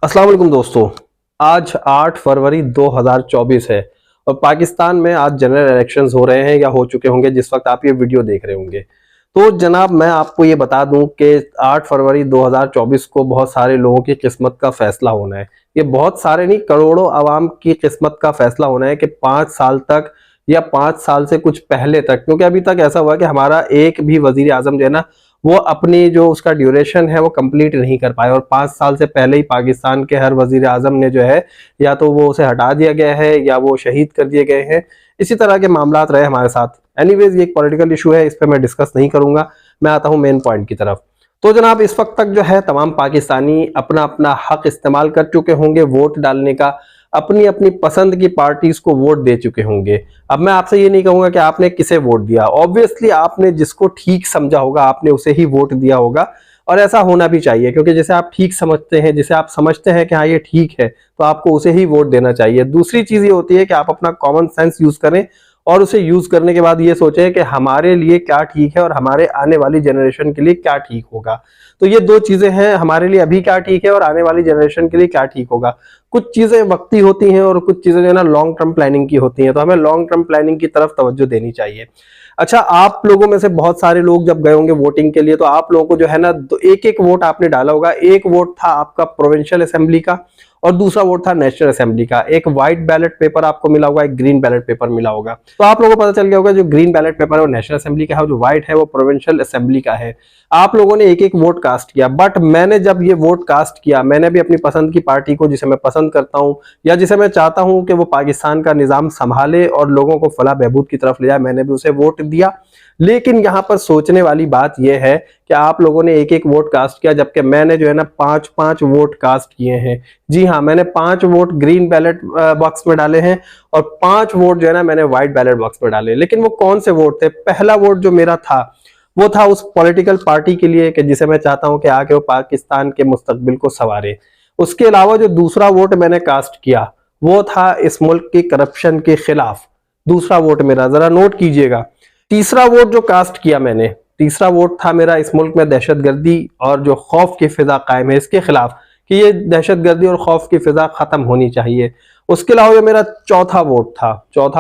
अस्सलाम वालेकुम दोस्तों। आज 8 फरवरी 2024 है और पाकिस्तान में आज जनरल इलेक्शंस हो रहे हैं या हो चुके होंगे जिस वक्त आप ये वीडियो देख रहे होंगे। तो जनाब मैं आपको ये बता दूं कि 8 फरवरी 2024 को बहुत सारे लोगों की किस्मत का फैसला होना है। ये बहुत सारे नहीं, करोड़ों आवाम की किस्मत का फैसला होना है कि 5 साल तक या 5 साल से कुछ पहले तक, क्योंकि अभी तक ऐसा हुआ कि हमारा एक भी वजीर आजम जो है ना वो अपनी जो उसका ड्यूरेशन है वो कंप्लीट नहीं कर पाए, और 5 साल से पहले ही पाकिस्तान के हर वजीर आजम ने जो है या तो वो उसे हटा दिया गया है या वो शहीद कर दिए गए हैं। इसी तरह के मामलात रहे हमारे साथ। एनीवेज ये एक पॉलिटिकल इशू है, इस पर मैं डिस्कस नहीं करूंगा। मैं आता हूं मेन पॉइंट की तरफ। तो जनाब इस वक्त तक जो है तमाम पाकिस्तानी अपना अपना हक इस्तेमाल कर चुके होंगे वोट डालने का, अपनी अपनी पसंद की पार्टीज को वोट दे चुके होंगे। अब मैं आपसे ये नहीं कहूंगा कि आपने किसे वोट दिया, ऑब्वियसली आपने जिसको ठीक समझा होगा आपने उसे ही वोट दिया होगा, और ऐसा होना भी चाहिए, क्योंकि जैसे आप ठीक समझते हैं, जिसे आप समझते हैं कि हाँ ये ठीक है, तो आपको उसे ही वोट देना चाहिए। दूसरी चीज ये होती है कि आप अपना कॉमन सेंस यूज करें और उसे यूज करने के बाद ये सोचें कि हमारे लिए क्या ठीक है और हमारे आने वाली जनरेशन के लिए क्या ठीक होगा। तो ये दो चीजें हैं, हमारे लिए अभी क्या ठीक है और आने वाली जनरेशन के लिए क्या ठीक होगा। कुछ चीजें वक्ती होती हैं और कुछ चीजें जो है ना लॉन्ग टर्म प्लानिंग की होती हैं, तो हमें लॉन्ग टर्म प्लानिंग की तरफ तवज्जो देनी चाहिए। अच्छा, आप लोगों में से बहुत सारे लोग जब गए होंगे वोटिंग के लिए, तो आप लोगों को जो है ना एक एक वोट आपने डाला होगा। एक वोट था आपका प्रोविंशियल असेंबली का और दूसरा वोट था नेशनल असेंबली का। एक व्हाइट बैलेट पेपर आपको मिला होगा, एक ग्रीन बैलेट पेपर मिला होगा। तो आप लोगों को पता चल गया होगा जो ग्रीन बैलेट पेपर है वो नेशनल असेंबली का है और जो व्हाइट है वो प्रोविंशियल असेंबली का है। आप लोगों ने एक एक वोट कास्ट किया, बट मैंने जब ये वोट कास्ट किया, मैंने भी अपनी पसंद की पार्टी को, जिसे मैं पसंद करता हूं या जिसे मैं चाहता हूं कि वो पाकिस्तान का निजाम संभाले और लोगों को फलाह बहबूद की तरफ ले जाए, मैंने भी उसे वोट दिया। लेकिन यहां पर सोचने वाली बात यह है कि आप लोगों ने एक एक वोट कास्ट किया, जबकि मैंने जो है ना 5-5 वोट कास्ट किए हैं। जी हाँ, मैंने 5 वोट ग्रीन बैलेट बॉक्स में डाले हैं और 5 वोट जो है ना मैंने व्हाइट बैलेट बॉक्स में डाले। लेकिन वो कौन से वोट थे? पहला वोट जो मेरा था वो था उस पॉलिटिकल पार्टी के लिए कि जिसे मैं चाहता हूं कि आके वो पाकिस्तान के मुस्तकबिल को संवारे। उसके अलावा जो दूसरा वोट मैंने कास्ट किया वो था इस मुल्क की करप्शन के खिलाफ। दूसरा वोट मेरा, जरा नोट कीजिएगा। तीसरा वोट जो कास्ट किया मैंने, तीसरा वोट था मेरा इस मुल्क में दहशतगर्दी और जो खौफ की फिजा कायम है इसके खिलाफ, कि ये दहशतगर्दी और खौफ की फिजा खत्म होनी चाहिए। उसके अलावा मेरा चौथा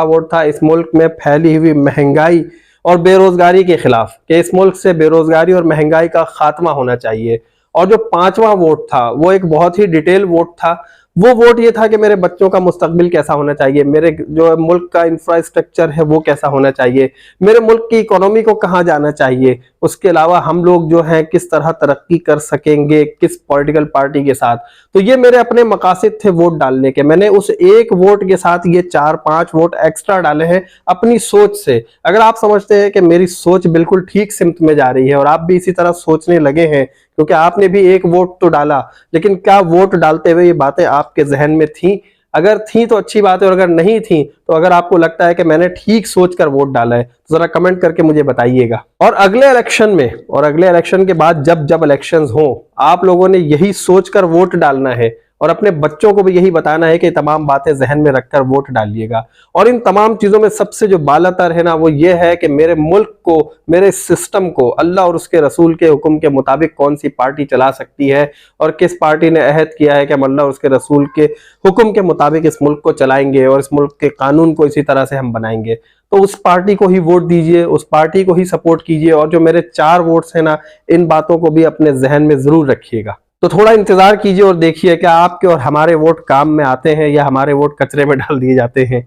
वोट था इस मुल्क में फैली हुई महंगाई और बेरोजगारी के खिलाफ, कि इस मुल्क से बेरोजगारी और महंगाई का खात्मा होना चाहिए। और जो पांचवा वोट था वो एक बहुत ही डिटेल वोट था। वो वोट ये था कि मेरे बच्चों का मुस्तकबिल कैसा होना चाहिए, मेरे जो मुल्क का इंफ्रास्ट्रक्चर है वो कैसा होना चाहिए, मेरे मुल्क की इकोनॉमी को कहाँ जाना चाहिए, उसके अलावा हम लोग जो है किस तरह तरक्की कर सकेंगे किस पॉलिटिकल पार्टी के साथ। तो ये मेरे अपने मकासद थे वोट डालने के। मैंने उस एक वोट के साथ ये 4-5 वोट एक्स्ट्रा डाले हैं अपनी सोच से। अगर आप समझते हैं कि मेरी सोच बिल्कुल ठीक सिमत में जा रही है और आप भी इसी तरह सोचने लगे हैं, क्योंकि आपने भी एक वोट तो डाला, लेकिन क्या वोट डालते हुए ये बातें आपके जहन में थी? अगर थी तो अच्छी बात है, और अगर नहीं थी तो अगर आपको लगता है कि मैंने ठीक सोचकर वोट डाला है तो जरा कमेंट करके मुझे बताइएगा। और अगले इलेक्शन में और अगले इलेक्शन के बाद जब जब इलेक्शंस हो, आप लोगों ने यही सोचकर वोट डालना है और अपने बच्चों को भी यही बताना है कि तमाम बातें जहन में रखकर वोट डालिएगा। और इन तमाम चीजों में सबसे जो बालातर है ना वो ये है कि मेरे मुल्क को, मेरे सिस्टम को अल्लाह और उसके रसूल के हुक्म के मुताबिक कौन सी पार्टी चला सकती है और किस पार्टी ने अहद किया है कि हम अल्लाह और उसके रसूल के हुक्म के मुताबिक इस मुल्क को चलाएंगे और इस मुल्क के कानून को इसी तरह से हम बनाएंगे। तो उस पार्टी को ही वोट दीजिए, उस पार्टी को ही सपोर्ट कीजिए। और जो मेरे 4 वोट्स हैं ना, इन बातों को भी अपने जहन में जरूर रखिएगा। तो थोड़ा इंतजार कीजिए और देखिए क्या आपके और हमारे वोट काम में आते हैं या हमारे वोट कचरे में डाल दिए जाते हैं।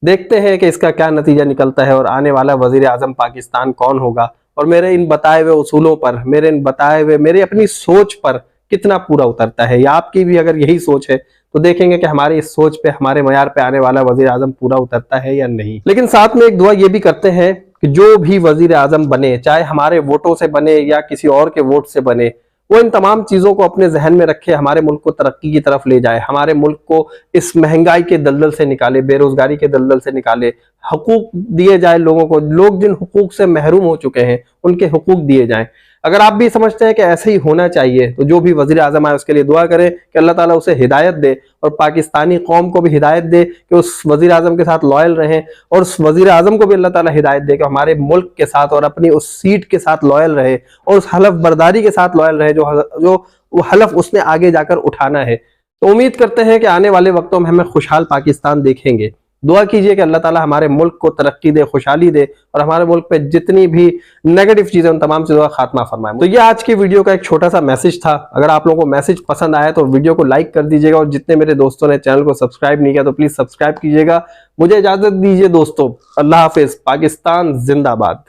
देखते हैं कि इसका क्या नतीजा निकलता है और आने वाला वजीर आजम पाकिस्तान कौन होगा, और मेरे इन बताए हुए उसूलों पर, मेरे इन बताए हुए, मेरी अपनी सोच पर कितना पूरा उतरता है। या आपकी भी अगर यही सोच है तो देखेंगे कि हमारी इस सोच पे, हमारे मयार पे आने वाला वजीर आजम पूरा उतरता है या नहीं। लेकिन साथ में एक दुआ ये भी करते हैं कि जो भी वजीर आजम बने, चाहे हमारे वोटों से बने या किसी और के वोट से बने, वो इन तमाम चीजों को अपने जहन में रखे, हमारे मुल्क को तरक्की की तरफ ले जाए, हमारे मुल्क को इस महंगाई के दलदल से निकाले, बेरोजगारी के दलदल से निकाले, हुकूक दिए जाए लोगों को, लोग जिन हुकूक से महरूम हो चुके हैं उनके हुकूक दिए जाएं। अगर आप भी समझते हैं कि ऐसे ही होना चाहिए तो जो भी वजीर आजम आए उसके लिए दुआ करें कि अल्लाह ताला उसे हिदायत दे और पाकिस्तानी कौम को भी हिदायत दे कि उस वजीर आजम के साथ लॉयल रहें, और उस वजीर आजम को भी अल्लाह ताला हिदायत दे कि हमारे मुल्क के साथ और अपनी उस सीट के साथ लॉयल रहे और उस हलफ बर्दारी के साथ लॉयल रहे जो वो हलफ उसने आगे जाकर उठाना है। तो उम्मीद करते हैं कि आने वाले वक्तों में हमें खुशहाल पाकिस्तान देखेंगे। दुआ कीजिए कि अल्लाह ताला हमारे मुल्क को तरक्की दे, खुशहाली दे और हमारे मुल्क पे जितनी भी नेगेटिव चीजें उन तमाम चीजों का खात्मा फरमाए। तो ये आज की वीडियो का एक छोटा सा मैसेज था। अगर आप लोगों को मैसेज पसंद आया तो वीडियो को लाइक कर दीजिएगा और जितने मेरे दोस्तों ने चैनल को सब्सक्राइब नहीं किया तो प्लीज सब्सक्राइब कीजिएगा। मुझे इजाजत दीजिए दोस्तों, अल्लाह हाफिज, पाकिस्तान जिंदाबाद।